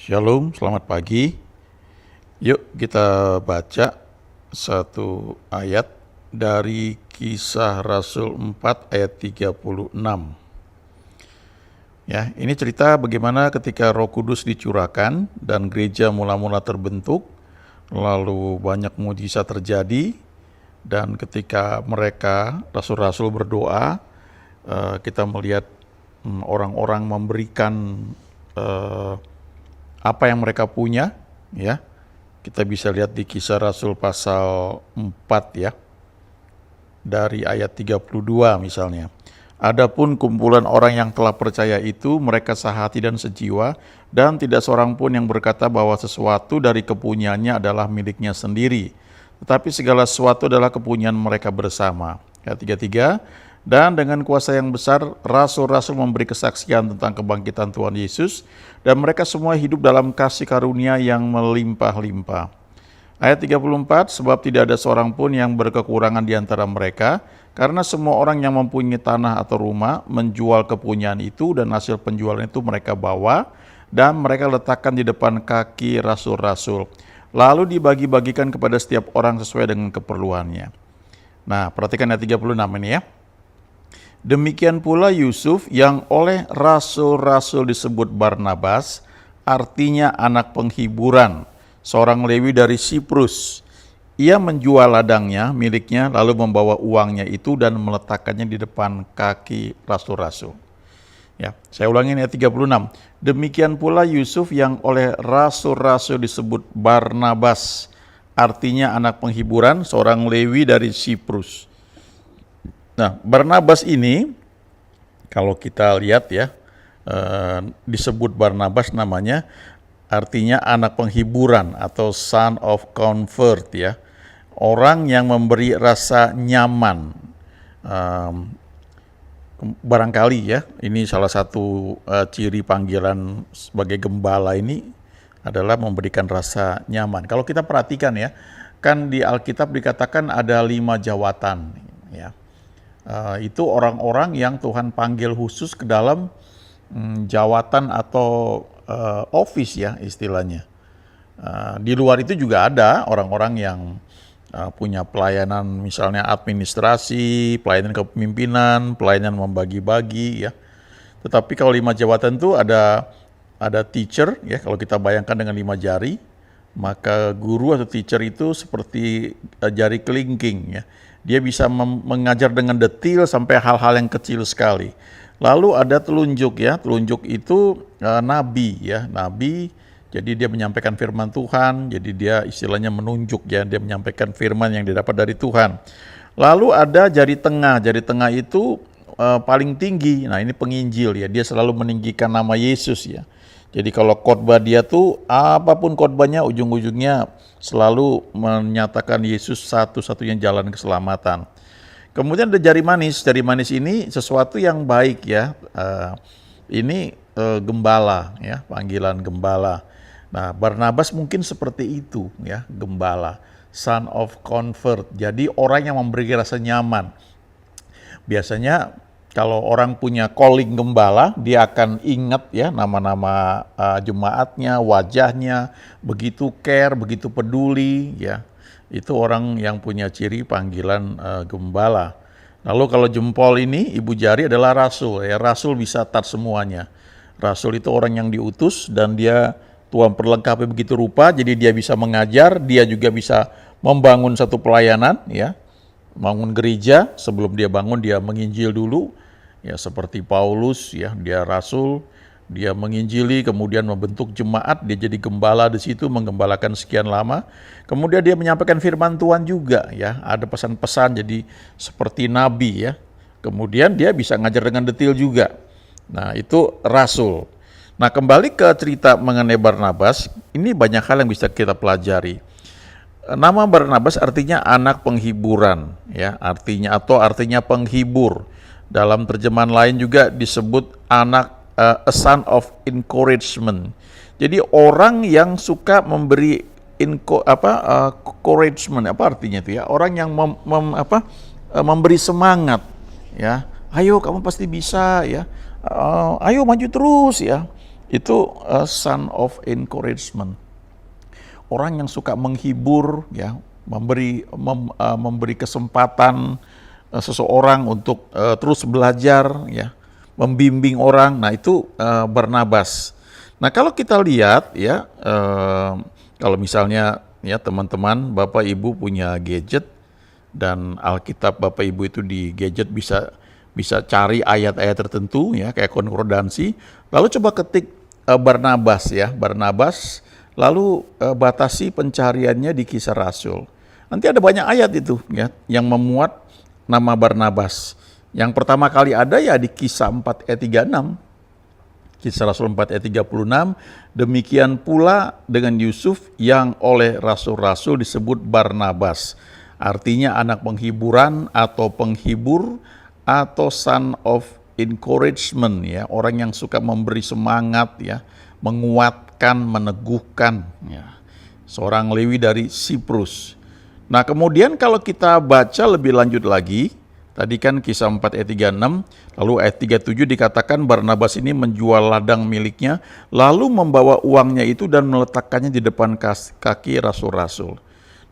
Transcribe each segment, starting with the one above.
Shalom, selamat pagi. Yuk kita baca satu ayat dari Kisah Rasul 4 ayat 36. Ya, ini cerita bagaimana ketika Roh Kudus dicurahkan dan gereja mula-mula terbentuk, lalu banyak mujizat terjadi, dan ketika mereka rasul-rasul berdoa, kita melihat orang-orang memberikan apa yang mereka punya, ya. Kita bisa lihat di Kisah Rasul pasal 4 ya, dari ayat 32 misalnya. Adapun kumpulan orang yang telah percaya itu, mereka sehati dan sejiwa, dan tidak seorang pun yang berkata bahwa sesuatu dari kepunyaannya adalah miliknya sendiri, tetapi segala sesuatu adalah kepunyaan mereka bersama. Ayat 33, dan dengan kuasa yang besar, rasul-rasul memberi kesaksian tentang kebangkitan Tuhan Yesus, dan mereka semua hidup dalam kasih karunia yang melimpah-limpah. Ayat 34, sebab tidak ada seorang pun yang berkekurangan di antara mereka, karena semua orang yang mempunyai tanah atau rumah menjual kepunyaan itu, dan hasil penjualan itu mereka bawa, dan mereka letakkan di depan kaki rasul-rasul. Lalu dibagi-bagikan kepada setiap orang sesuai dengan keperluannya. Nah, perhatikan ayat 36 ini ya. Demikian pula Yusuf yang oleh rasul-rasul disebut Barnabas, artinya anak penghiburan, seorang Lewi dari Siprus. Ia menjual ladangnya miliknya, lalu membawa uangnya itu dan meletakkannya di depan kaki rasul-rasul. Ya, saya ulangi ayat 36. Demikian pula Yusuf yang oleh rasul-rasul disebut Barnabas, artinya anak penghiburan, seorang Lewi dari Siprus. Nah, Barnabas ini, kalau kita lihat ya, disebut Barnabas namanya, artinya anak penghiburan atau son of comfort ya, orang yang memberi rasa nyaman. Barangkali ya, ini salah satu ciri panggilan sebagai gembala ini adalah memberikan rasa nyaman. Kalau kita perhatikan ya, kan di Alkitab dikatakan ada 5 jawatan ya. Itu orang-orang yang Tuhan panggil khusus ke dalam jawatan atau office ya istilahnya. Di luar itu juga ada orang-orang yang punya pelayanan, misalnya administrasi, pelayanan kepemimpinan, pelayanan membagi-bagi ya. Tetapi kalau 5 jawatan itu ada teacher ya, kalau kita bayangkan dengan 5 jari, maka guru atau teacher itu seperti jari kelingking ya. Dia bisa mengajar dengan detail sampai hal-hal yang kecil sekali. Lalu ada telunjuk ya, telunjuk itu nabi ya, nabi. Jadi dia menyampaikan firman Tuhan, jadi dia istilahnya menunjuk ya, dia menyampaikan firman yang didapat dari Tuhan. Lalu ada jari tengah itu paling tinggi. Nah, ini penginjil ya, dia selalu meninggikan nama Yesus ya. Jadi kalau khotbah dia tuh apapun khotbahnya ujung-ujungnya selalu menyatakan Yesus satu-satunya jalan keselamatan. Kemudian ada jari manis ini sesuatu yang baik ya. Ini gembala ya, panggilan gembala. Nah, Barnabas mungkin seperti itu ya, gembala, son of comfort. Jadi orang yang memberi rasa nyaman. Biasanya kalau orang punya calling gembala, dia akan ingat ya nama-nama jemaatnya, wajahnya, begitu care, begitu peduli ya. Itu orang yang punya ciri panggilan gembala. Lalu kalau jempol ini, ibu jari adalah rasul ya. Rasul bisa touch semuanya. Rasul itu orang yang diutus dan dia Tuhan perlengkapi begitu rupa, jadi dia bisa mengajar, dia juga bisa membangun satu pelayanan ya. Bangun gereja, sebelum dia bangun dia menginjil dulu ya, seperti Paulus ya, dia rasul, dia menginjili, kemudian membentuk jemaat, dia jadi gembala di situ, menggembalakan sekian lama. Kemudian dia menyampaikan firman Tuhan juga ya, ada pesan-pesan jadi seperti nabi ya. Kemudian dia bisa ngajar dengan detail juga. Nah, itu rasul. Nah, kembali ke cerita mengenai Barnabas, ini banyak hal yang bisa kita pelajari. Nama Barnabas artinya anak penghiburan ya, artinya penghibur. Dalam terjemahan lain juga disebut anak a son of encouragement. Jadi orang yang suka memberi encouragement, apa artinya itu ya? Orang yang memberi semangat ya. Ayo kamu pasti bisa ya. Ayo maju terus ya. itu son of encouragement. Orang yang suka menghibur, ya, memberi kesempatan seseorang untuk terus belajar, ya, membimbing orang. Nah, itu Barnabas. Nah, kalau kita lihat, ya, kalau misalnya, ya, teman-teman, Bapak Ibu punya gadget dan Alkitab Bapak Ibu itu di gadget bisa cari ayat-ayat tertentu, ya, kayak konkordansi. Lalu coba ketik Barnabas, ya, Barnabas, lalu batasi pencariannya di Kisah Rasul. Nanti ada banyak ayat itu, ya, yang memuat nama Barnabas. Yang pertama kali ada ya di Kisah 4 ayat 36. Kisah Rasul 4 ayat 36, demikian pula dengan Yusuf yang oleh rasul-rasul disebut Barnabas. Artinya anak penghiburan atau penghibur atau son of encouragement, ya, orang yang suka memberi semangat, ya, menguatkan, meneguhkan, ya. Seorang Lewi dari Siprus. Nah, kemudian kalau kita baca lebih lanjut lagi, tadi kan Kisah 4 ayat 36, lalu ayat 37 dikatakan Barnabas ini menjual ladang miliknya, lalu membawa uangnya itu dan meletakkannya di depan kaki rasul-rasul.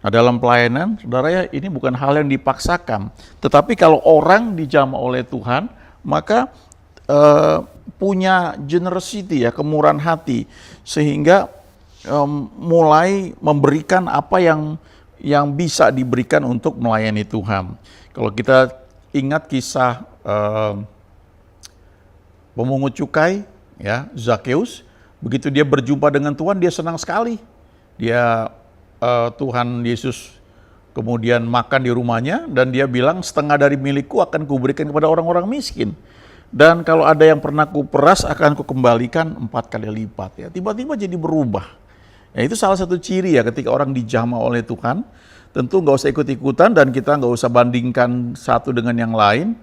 Nah, dalam pelayanan, saudara, ya, ini bukan hal yang dipaksakan. Tetapi kalau orang dijamah oleh Tuhan, maka punya generosity, ya, kemurahan hati, sehingga mulai memberikan apa yang bisa diberikan untuk melayani Tuhan. Kalau kita ingat kisah pemungut cukai, ya, Zakeus, begitu dia berjumpa dengan Tuhan, dia senang sekali. Dia Tuhan Yesus kemudian makan di rumahnya dan dia bilang, setengah dari milikku akan kuberikan kepada orang-orang miskin. Dan kalau ada yang pernah kuperas akan kukembalikan 4 kali lipat. Ya, tiba-tiba jadi berubah. Ya, itu salah satu ciri, ya, ketika orang dijamah oleh Tuhan. Tentu nggak usah ikut-ikutan dan kita nggak usah bandingkan satu dengan yang lain.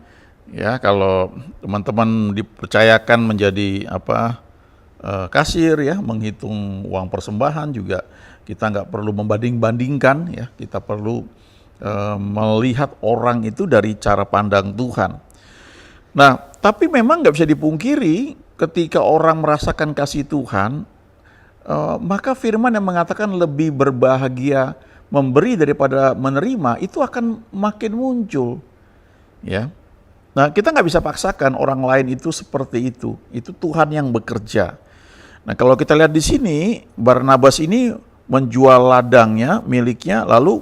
Ya, kalau teman-teman dipercayakan menjadi kasir, ya, menghitung uang persembahan juga, kita nggak perlu membanding-bandingkan, ya. Kita perlu melihat orang itu dari cara pandang Tuhan. Nah, tapi memang nggak bisa dipungkiri ketika orang merasakan kasih Tuhan, maka firman yang mengatakan lebih berbahagia memberi daripada menerima itu akan makin muncul, ya. Nah, kita nggak bisa paksakan orang lain itu seperti itu Tuhan yang bekerja. Nah, kalau kita lihat di sini, Barnabas ini menjual ladangnya, miliknya, lalu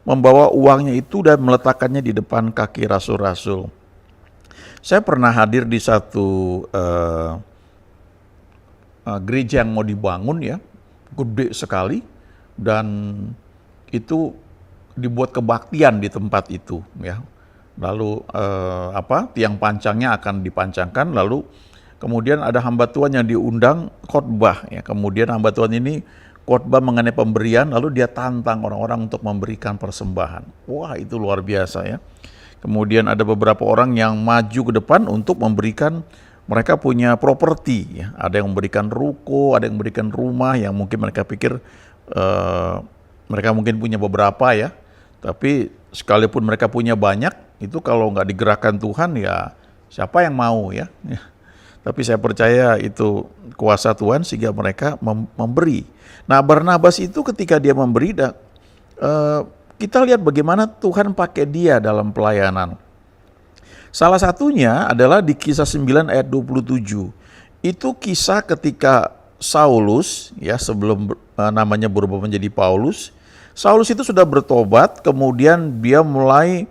membawa uangnya itu dan meletakkannya di depan kaki rasul-rasul. Saya pernah hadir di satu gereja yang mau dibangun, ya, gede sekali, dan itu dibuat kebaktian di tempat itu, ya. Lalu tiang pancangnya akan dipancangkan, lalu kemudian ada hamba Tuhan yang diundang khotbah, ya. Kemudian hamba Tuhan ini khotbah mengenai pemberian, lalu dia tantang orang-orang untuk memberikan persembahan. Wah, itu luar biasa, ya. Kemudian ada beberapa orang yang maju ke depan untuk memberikan, mereka punya properti, ya. Ada yang memberikan ruko, ada yang memberikan rumah yang mungkin mereka pikir mereka mungkin punya beberapa, ya. Tapi sekalipun mereka punya banyak, itu kalau nggak digerakkan Tuhan, ya siapa yang mau, ya. Tapi saya percaya itu kuasa Tuhan sehingga mereka memberi. Nah, Barnabas itu ketika dia memberi, kita lihat bagaimana Tuhan pakai dia dalam pelayanan. Salah satunya adalah di Kisah 9 ayat 27. Itu kisah ketika Saulus, ya, sebelum namanya berubah menjadi Paulus, Saulus itu sudah bertobat, kemudian dia mulai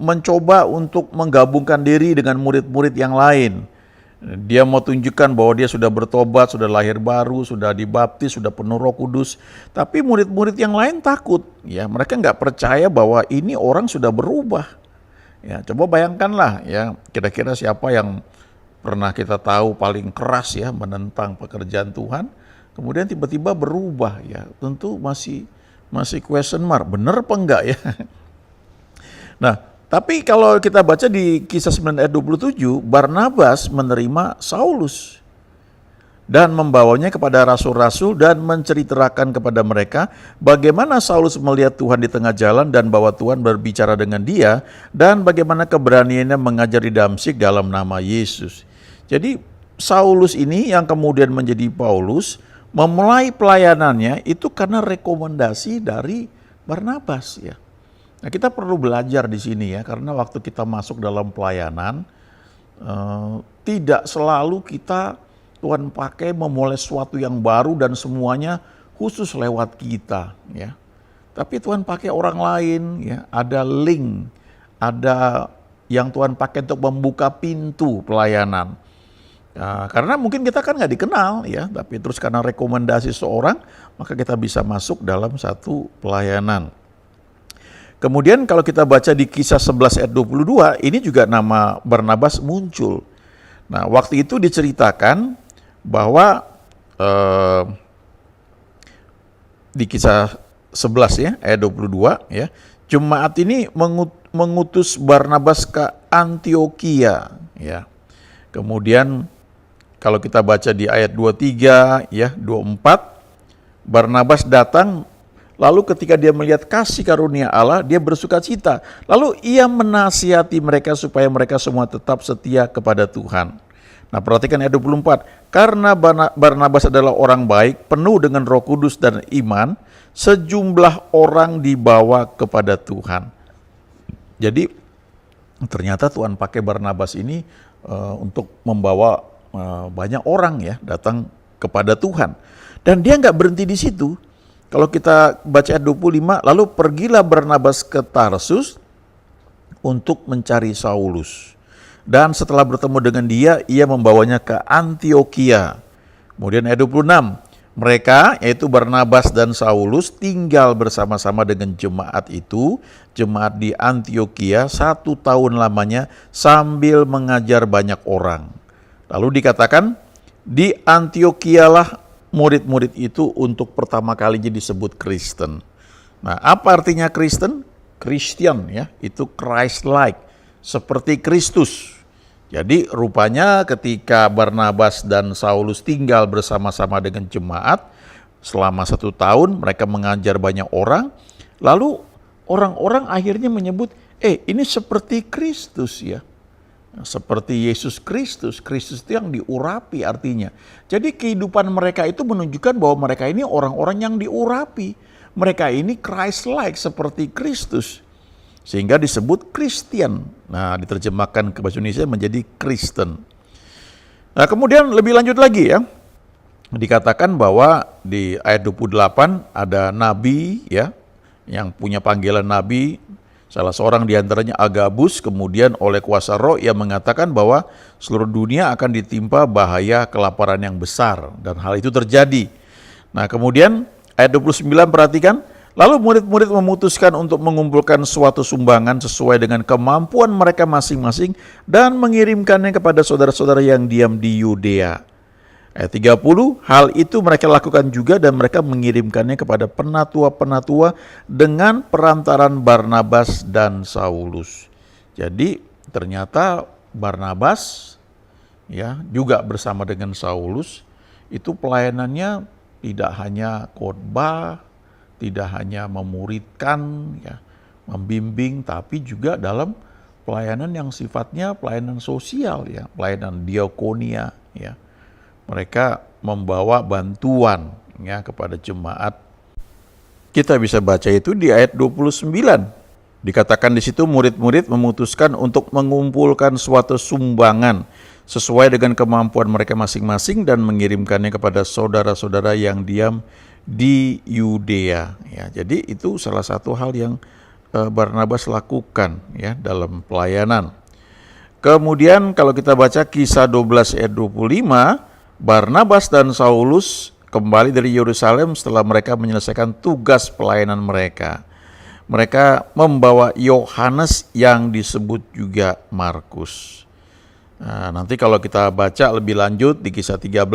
mencoba untuk menggabungkan diri dengan murid-murid yang lain. Dia mau tunjukkan bahwa dia sudah bertobat, sudah lahir baru, sudah dibaptis, sudah penuh Roh Kudus. Tapi murid-murid yang lain takut, ya, mereka nggak percaya bahwa ini orang sudah berubah. Ya, coba bayangkanlah, ya, kira-kira siapa yang pernah kita tahu paling keras, ya, menentang pekerjaan Tuhan, kemudian tiba-tiba berubah, ya, tentu masih question mark, benar apa enggak, ya. Nah, tapi kalau kita baca di Kisah 9 ayat 27, Barnabas menerima Saulus dan membawanya kepada rasul-rasul dan menceritakan kepada mereka bagaimana Saulus melihat Tuhan di tengah jalan dan bahwa Tuhan berbicara dengan dia dan bagaimana keberaniannya mengajar di Damsyik dalam nama Yesus. Jadi Saulus ini yang kemudian menjadi Paulus memulai pelayanannya itu karena rekomendasi dari Barnabas ya. Nah, kita perlu belajar di sini ya, karena waktu kita masuk dalam pelayanan tidak selalu kita Tuhan pakai memulai sesuatu yang baru dan semuanya khusus lewat kita ya. Tapi Tuhan pakai orang lain ya, ada link, ada yang Tuhan pakai untuk membuka pintu pelayanan. Nah, karena mungkin kita kan nggak dikenal ya, tapi terus karena rekomendasi seorang, maka kita bisa masuk dalam satu pelayanan. Kemudian kalau kita baca di Kisah 11 ayat 22, ini juga nama Barnabas muncul. Nah, waktu itu diceritakan bahwa di Kisah 11 ya, ayat 22 ya, jemaat ini mengutus Barnabas ke Antiokhia ya. Kemudian kalau kita baca di ayat 23 ya, 24, Barnabas datang. Lalu ketika dia melihat kasih karunia Allah, dia bersuka cita. Lalu ia menasihati mereka supaya mereka semua tetap setia kepada Tuhan. Nah, perhatikan ayat 24. Karena Barnabas adalah orang baik, penuh dengan Roh Kudus dan iman, sejumlah orang dibawa kepada Tuhan. Jadi ternyata Tuhan pakai Barnabas ini untuk membawa banyak orang ya datang kepada Tuhan. Dan dia nggak berhenti di situ. Kalau kita baca ayat 25, lalu pergilah Barnabas ke Tarsus untuk mencari Saulus. Dan setelah bertemu dengan dia, ia membawanya ke Antiokhia. Kemudian ayat 26, mereka yaitu Barnabas dan Saulus tinggal bersama-sama dengan jemaat itu, jemaat di Antiokhia 1 tahun lamanya sambil mengajar banyak orang. Lalu dikatakan, di Antiokhia murid-murid itu untuk pertama kalinya disebut Kristen. Nah, apa artinya Kristen? Christian ya, itu Christ-like, seperti Kristus. Jadi rupanya ketika Barnabas dan Saulus tinggal bersama-sama dengan jemaat selama 1 tahun, mereka mengajar banyak orang, lalu orang-orang akhirnya menyebut, ini seperti Kristus ya. Seperti Yesus Kristus, Kristus itu yang diurapi artinya. Jadi kehidupan mereka itu menunjukkan bahwa mereka ini orang-orang yang diurapi. Mereka ini Christ-like seperti Kristus. Sehingga disebut Christian. Nah, diterjemahkan ke bahasa Indonesia menjadi Kristen. Nah, kemudian lebih lanjut lagi ya. Dikatakan bahwa di ayat 28 ada nabi ya, yang punya panggilan nabi. Salah seorang di antaranya Agabus, kemudian oleh kuasa roh ia mengatakan bahwa seluruh dunia akan ditimpa bahaya kelaparan yang besar. Dan hal itu terjadi. Nah, kemudian ayat 29 perhatikan. Lalu murid-murid memutuskan untuk mengumpulkan suatu sumbangan sesuai dengan kemampuan mereka masing-masing dan mengirimkannya kepada saudara-saudara yang diam di Yudea. Ayat 30, hal itu mereka lakukan juga dan mereka mengirimkannya kepada penatua-penatua dengan perantaran Barnabas dan Saulus. Jadi ternyata Barnabas ya juga bersama dengan Saulus itu pelayanannya tidak hanya khotbah, tidak hanya memuridkan ya, membimbing, tapi juga dalam pelayanan yang sifatnya pelayanan sosial ya, pelayanan diakonia ya. Mereka membawa bantuan ya kepada jemaat. Kita bisa baca itu di ayat 29. Dikatakan di situ murid-murid memutuskan untuk mengumpulkan suatu sumbangan sesuai dengan kemampuan mereka masing-masing dan mengirimkannya kepada saudara-saudara yang diam di Yudea. Ya, jadi itu salah satu hal yang Barnabas lakukan ya dalam pelayanan. Kemudian kalau kita baca Kisah 12 ayat 25, Barnabas dan Saulus kembali dari Yerusalem setelah mereka menyelesaikan tugas pelayanan mereka. Mereka membawa Yohanes yang disebut juga Markus. Nah, nanti kalau kita baca lebih lanjut di Kisah 13,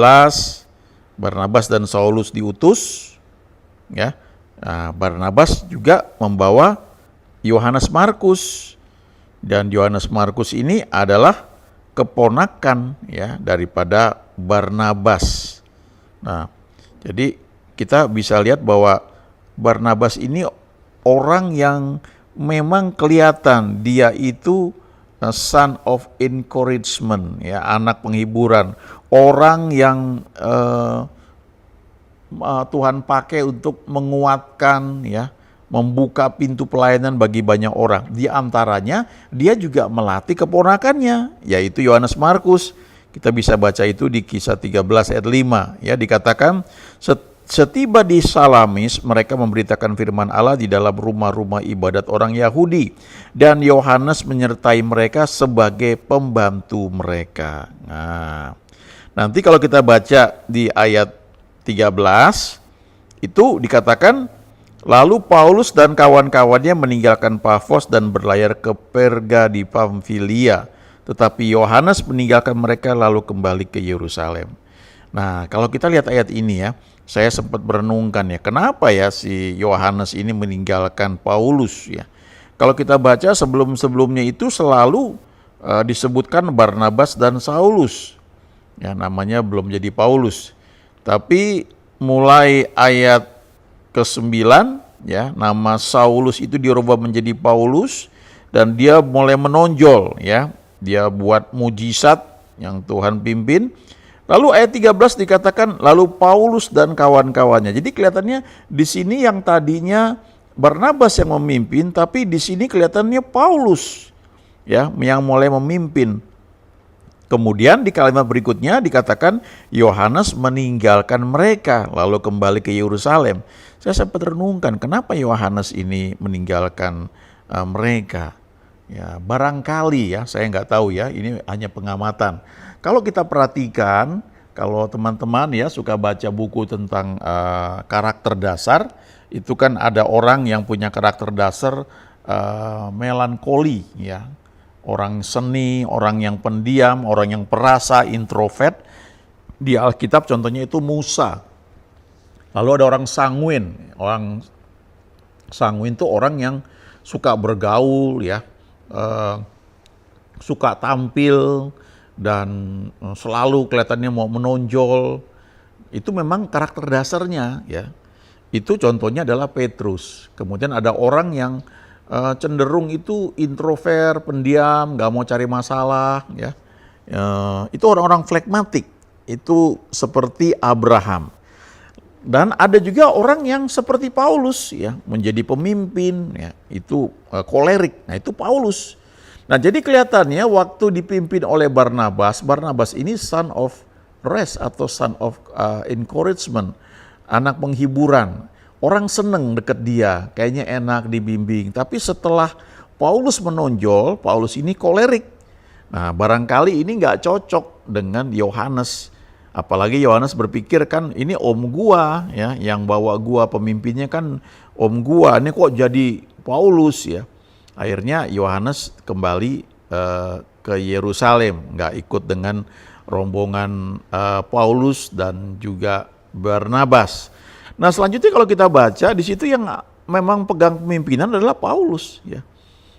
Barnabas dan Saulus diutus. Ya, nah, Barnabas juga membawa Yohanes Markus. Dan Yohanes Markus ini adalah keponakan ya daripada Barnabas. Nah, jadi kita bisa lihat bahwa Barnabas ini orang yang memang kelihatan dia itu son of encouragement, ya, anak penghiburan, orang yang Tuhan pakai untuk menguatkan, ya, membuka pintu pelayanan bagi banyak orang. Di antaranya dia juga melatih keponakannya, yaitu Yohanes Markus. Kita bisa baca itu di Kisah 13 ayat 5, ya, dikatakan setiba di Salamis mereka memberitakan firman Allah di dalam rumah-rumah ibadat orang Yahudi, dan Yohanes menyertai mereka sebagai pembantu mereka. Nah, nanti kalau kita baca di ayat 13 itu dikatakan, lalu Paulus dan kawan-kawannya meninggalkan Pafos dan berlayar ke Perga di Pamfilia, tetapi Yohanes meninggalkan mereka lalu kembali ke Yerusalem. Nah, kalau kita lihat ayat ini, ya, saya sempat merenungkan, ya, kenapa ya si Yohanes ini meninggalkan Paulus, ya. Kalau kita baca sebelum-sebelumnya itu selalu disebutkan Barnabas dan Saulus, ya, namanya belum jadi Paulus. Tapi mulai ayat ke-9, ya, nama Saulus itu dirubah menjadi Paulus dan dia mulai menonjol, ya. Dia buat mujizat yang Tuhan pimpin. Lalu ayat 13 dikatakan lalu Paulus dan kawan-kawannya. Jadi kelihatannya di sini yang tadinya Barnabas yang memimpin, tapi di sini kelihatannya Paulus, ya, yang mulai memimpin. Kemudian di kalimat berikutnya dikatakan Yohanes meninggalkan mereka lalu kembali ke Yerusalem. Saya sempat renungkan kenapa Yohanes ini meninggalkan mereka. Ya, barangkali, ya, saya nggak tahu, ya, ini hanya pengamatan. Kalau kita perhatikan, kalau teman-teman, ya, suka baca buku tentang karakter dasar, itu kan ada orang yang punya karakter dasar melankoli, ya. Orang seni, orang yang pendiam, orang yang perasa, introvert. Di Alkitab contohnya itu Musa. Lalu ada orang sanguin. Orang sanguin itu orang yang suka bergaul, ya, suka tampil dan selalu kelihatannya mau menonjol. Itu memang karakter dasarnya, ya. Itu contohnya adalah Petrus. Kemudian ada orang yang cenderung itu introvert, pendiam, nggak mau cari masalah, ya. Itu orang-orang flegmatik, itu seperti Abraham. Dan ada juga orang yang seperti Paulus, ya, menjadi pemimpin, ya, itu kolerik. Nah, itu Paulus. Nah, jadi kelihatannya waktu dipimpin oleh Barnabas, Barnabas ini son of rest atau son of encouragement, anak penghiburan. Orang seneng deket dia, kayaknya enak dibimbing. Tapi setelah Paulus menonjol, Paulus ini kolerik. Nah, barangkali ini nggak cocok dengan Yohanes. Apalagi Yohanes berpikir kan ini om gua, ya, yang bawa gua, pemimpinnya kan om gua. Ini kok jadi Paulus, ya. Akhirnya Yohanes kembali ke Yerusalem, nggak ikut dengan rombongan Paulus dan juga Barnabas. Nah, selanjutnya kalau kita baca di situ yang memang pegang pemimpinan adalah Paulus, ya.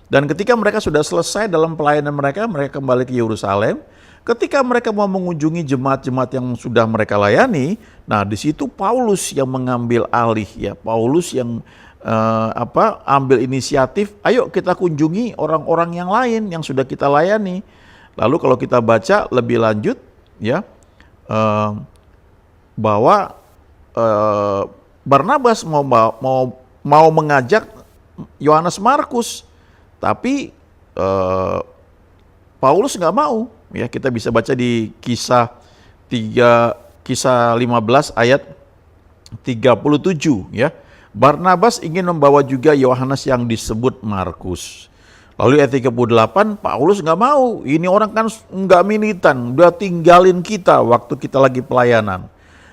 Dan ketika mereka sudah selesai dalam pelayanan mereka, mereka kembali ke Yerusalem. Ketika mereka mau mengunjungi jemaat-jemaat yang sudah mereka layani, nah di situ Paulus yang mengambil alih, ya. Paulus yang ambil inisiatif, ayo kita kunjungi orang-orang yang lain yang sudah kita layani. Lalu kalau kita baca lebih lanjut, ya, bahwa Barnabas mau mengajak Yohanes Markus, tapi Paulus nggak mau. Ya, kita bisa baca di kisah 15 ayat 37, ya. Barnabas ingin membawa juga Yohanes yang disebut Markus. Lalu ayat 38, Paulus nggak mau. Ini orang kan nggak militan, udah tinggalin kita waktu kita lagi pelayanan.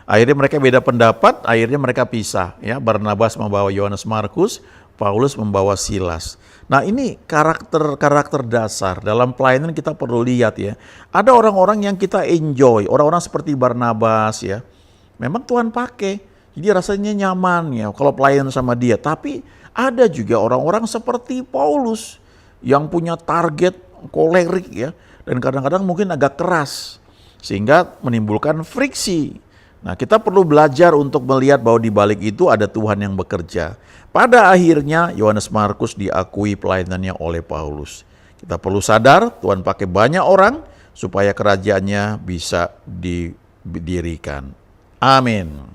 Akhirnya mereka beda pendapat, akhirnya mereka pisah, ya. Barnabas membawa Yohanes Markus, Paulus membawa Silas. Nah, ini karakter dasar dalam pelayanan kita perlu lihat, ya. Ada orang-orang yang kita enjoy, orang-orang seperti Barnabas, ya. Memang Tuhan pakai, jadi rasanya nyaman, ya, kalau pelayanan sama dia. Tapi ada juga orang-orang seperti Paulus yang punya target kolerik, ya, dan kadang-kadang mungkin agak keras sehingga menimbulkan friksi. Nah, kita perlu belajar untuk melihat bahwa di balik itu ada Tuhan yang bekerja. Pada akhirnya Yohanes Markus diakui pelayanannya oleh Paulus. Kita perlu sadar Tuhan pakai banyak orang supaya kerajaannya bisa didirikan. Amin.